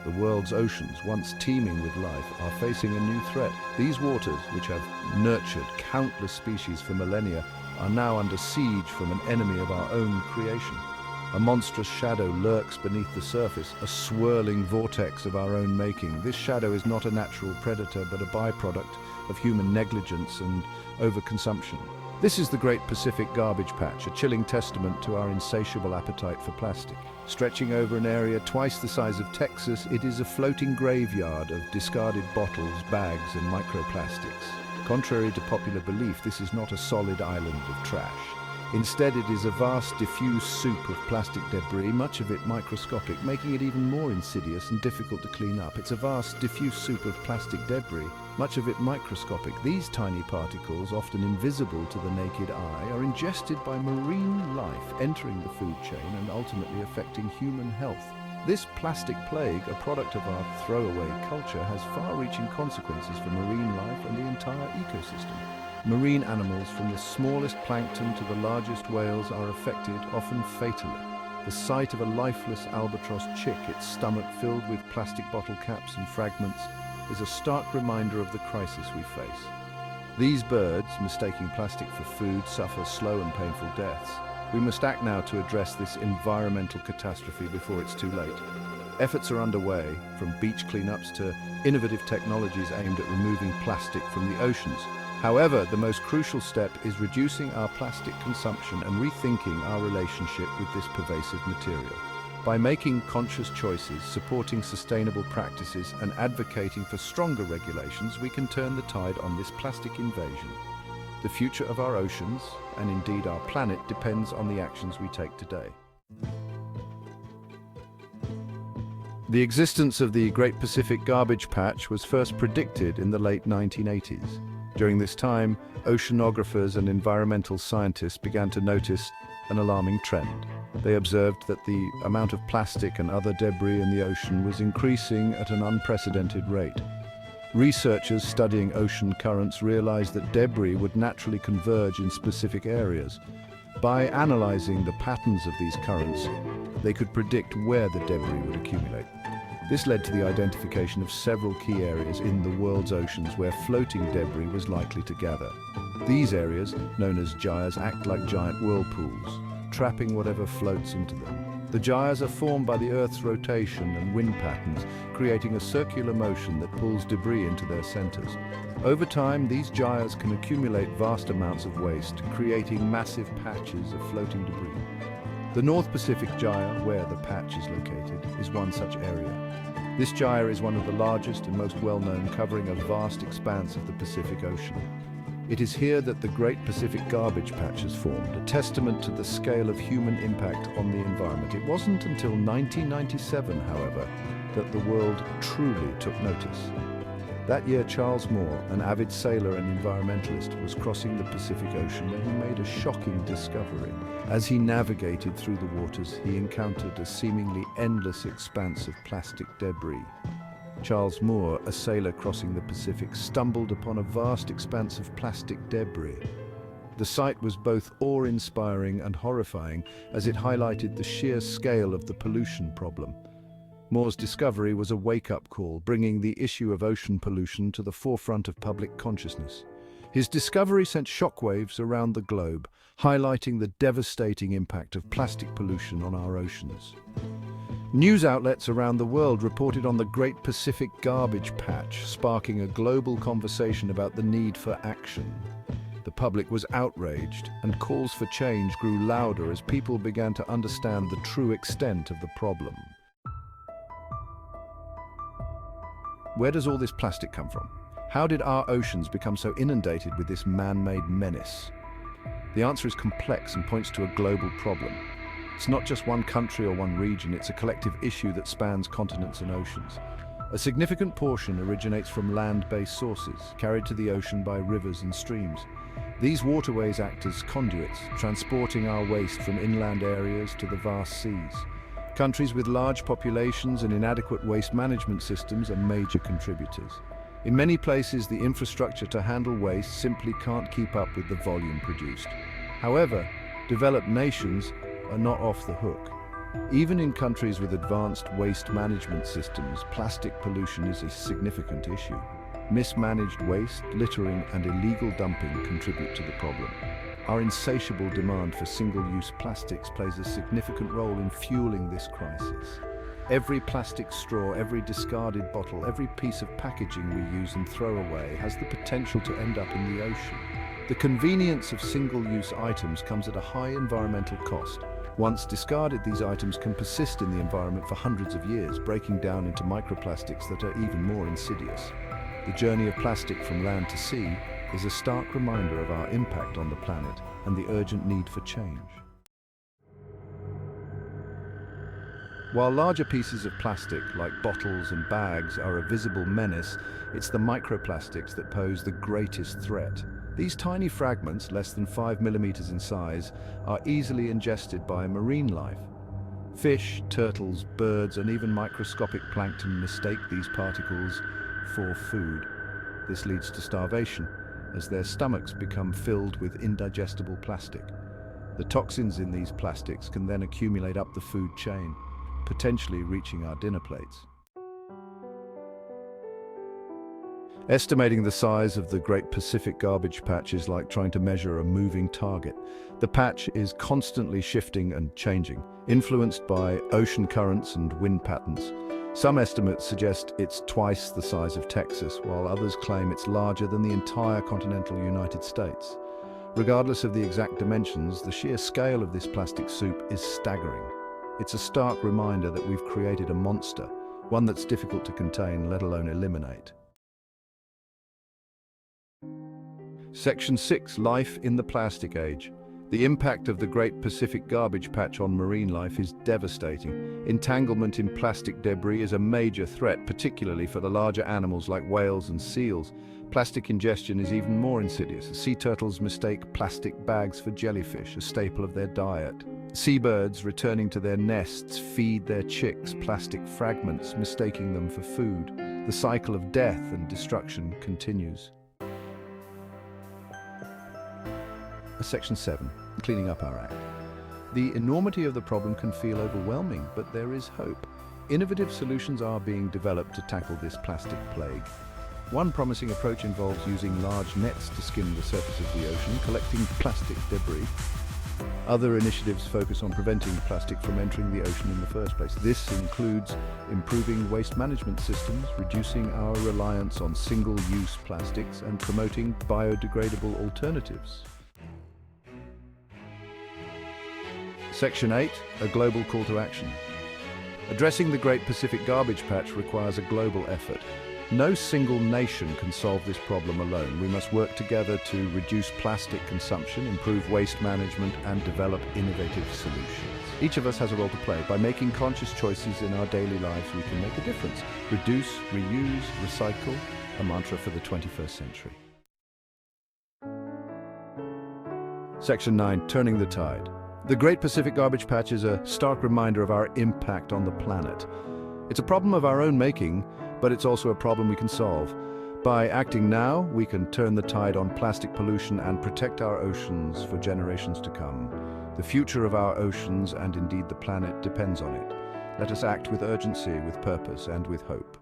the world's oceans, once teeming with life, are facing a new threat. These waters, which have nurtured countless species for millennia, are now under siege from an enemy of our own creation. A monstrous shadow lurks beneath the surface, a swirling vortex of our own making. This shadow is not a natural predator, but a byproduct of human negligence and overconsumption. This is the Great Pacific Garbage Patch, a chilling testament to our insatiable appetite for plastic. Stretching over an area twice the size of Texas, it is a floating graveyard of discarded bottles, bags, and microplastics. Contrary to popular belief, this is not a solid island of trash. Instead, it is a vast, diffuse soup of plastic debris, much of it microscopic, making it even more insidious and difficult to clean up. It's a vast, diffuse soup of plastic debris, much of it microscopic. These tiny particles, often invisible to the naked eye, are ingested by marine life, entering the food chain and ultimately affecting human health. This plastic plague, a product of our throwaway culture, has far-reaching consequences for marine life and the entire ecosystem. Marine animals, from the smallest plankton to the largest whales, are affected, often fatally. The sight of a lifeless albatross chick, its stomach filled with plastic bottle caps and fragments, is a stark reminder of the crisis we face. These birds, mistaking plastic for food, suffer slow and painful deaths. We must act now to address this environmental catastrophe before it's too late. Efforts are underway, from beach cleanups to innovative technologies aimed at removing plastic from the oceans. However, the most crucial step is reducing our plastic consumption and rethinking our relationship with this pervasive material. By making conscious choices, supporting sustainable practices, and advocating for stronger regulations, we can turn the tide on this plastic invasion. The future of our oceans, and indeed our planet, depends on the actions we take today. The existence of the Great Pacific Garbage Patch was first predicted in the late 1980s. During this time, oceanographers and environmental scientists began to notice an alarming trend. They observed that the amount of plastic and other debris in the ocean was increasing at an unprecedented rate. Researchers studying ocean currents realized that debris would naturally converge in specific areas. By analyzing the patterns of these currents, they could predict where the debris would accumulate. This led to the identification of several key areas in the world's oceans where floating debris was likely to gather. These areas, known as gyres, act like giant whirlpools, trapping whatever floats into them. The gyres are formed by the Earth's rotation and wind patterns, creating a circular motion that pulls debris into their centers. Over time, these gyres can accumulate vast amounts of waste, creating massive patches of floating debris. The North Pacific Gyre, where the patch is located, is one such area. This gyre is one of the largest and most well-known, covering a vast expanse of the Pacific Ocean. It is here that the Great Pacific Garbage Patch is formed, a testament to the scale of human impact on the environment. It wasn't until 1997, however, that the world truly took notice. That year, Charles Moore, an avid sailor and environmentalist, was crossing the Pacific Ocean when he made a shocking discovery. As he navigated through the waters, he encountered a seemingly endless expanse of plastic debris. Charles Moore, a sailor crossing the Pacific, stumbled upon a vast expanse of plastic debris. The sight was both awe-inspiring and horrifying, as it highlighted the sheer scale of the pollution problem. Moore's discovery was a wake-up call, bringing the issue of ocean pollution to the forefront of public consciousness. His discovery sent shockwaves around the globe, highlighting the devastating impact of plastic pollution on our oceans. News outlets around the world reported on the Great Pacific Garbage Patch, sparking a global conversation about the need for action. The public was outraged, and calls for change grew louder as people began to understand the true extent of the problem. Where does all this plastic come from? How did our oceans become so inundated with this man-made menace? The answer is complex and points to a global problem. It's not just one country or one region, it's a collective issue that spans continents and oceans. A significant portion originates from land-based sources, carried to the ocean by rivers and streams. These waterways act as conduits, transporting our waste from inland areas to the vast seas. Countries with large populations and inadequate waste management systems are major contributors. In many places, the infrastructure to handle waste simply can't keep up with the volume produced. However, developed nations are not off the hook. Even in countries with advanced waste management systems, plastic pollution is a significant issue. Mismanaged waste, littering, and illegal dumping contribute to the problem. Our insatiable demand for single-use plastics plays a significant role in fueling this crisis. Every plastic straw, every discarded bottle, every piece of packaging we use and throw away has the potential to end up in the ocean. The convenience of single-use items comes at a high environmental cost. Once discarded, these items can persist in the environment for hundreds of years, breaking down into microplastics that are even more insidious. The journey of plastic from land to sea is a stark reminder of our impact on the planet and the urgent need for change. While larger pieces of plastic, like bottles and bags, are a visible menace, it's the microplastics that pose the greatest threat. These tiny fragments, less than 5 millimeters in size, are easily ingested by marine life. Fish, turtles, birds, and even microscopic plankton mistake these particles for food. This leads to starvation, as their stomachs become filled with indigestible plastic. The toxins in these plastics can then accumulate up the food chain, potentially reaching our dinner plates. Estimating the size of the Great Pacific Garbage Patch is like trying to measure a moving target. The patch is constantly shifting and changing, influenced by ocean currents and wind patterns. Some estimates suggest it's twice the size of Texas, while others claim it's larger than the entire continental United States. Regardless of the exact dimensions, the sheer scale of this plastic soup is staggering. It's a stark reminder that we've created a monster, one that's difficult to contain, let alone eliminate. Section 6. Life in the Plastic Age. The impact of the Great Pacific Garbage Patch on marine life is devastating. Entanglement in plastic debris is a major threat, particularly for the larger animals like whales and seals. Plastic ingestion is even more insidious. Sea turtles mistake plastic bags for jellyfish, a staple of their diet. Seabirds returning to their nests feed their chicks plastic fragments, mistaking them for food. The cycle of death and destruction continues. Section 7. Cleaning up our act. The enormity of the problem can feel overwhelming, but there is hope. Innovative solutions are being developed to tackle this plastic plague. One promising approach involves using large nets to skim the surface of the ocean, collecting plastic debris. Other initiatives focus on preventing plastic from entering the ocean in the first place. This includes improving waste management systems, reducing our reliance on single-use plastics, and promoting biodegradable alternatives. Section 8. A global call to action. Addressing the Great Pacific Garbage Patch requires a global effort. No single nation can solve this problem alone. We must work together to reduce plastic consumption, improve waste management, and develop innovative solutions. Each of us has a role to play. By making conscious choices in our daily lives, we can make a difference. Reduce, reuse, recycle, a mantra for the 21st century. Section 9. Turning the tide. The Great Pacific Garbage Patch is a stark reminder of our impact on the planet. It's a problem of our own making, but it's also a problem we can solve. By acting now, we can turn the tide on plastic pollution and protect our oceans for generations to come. The future of our oceans, and indeed the planet, depends on it. Let us act with urgency, with purpose, and with hope.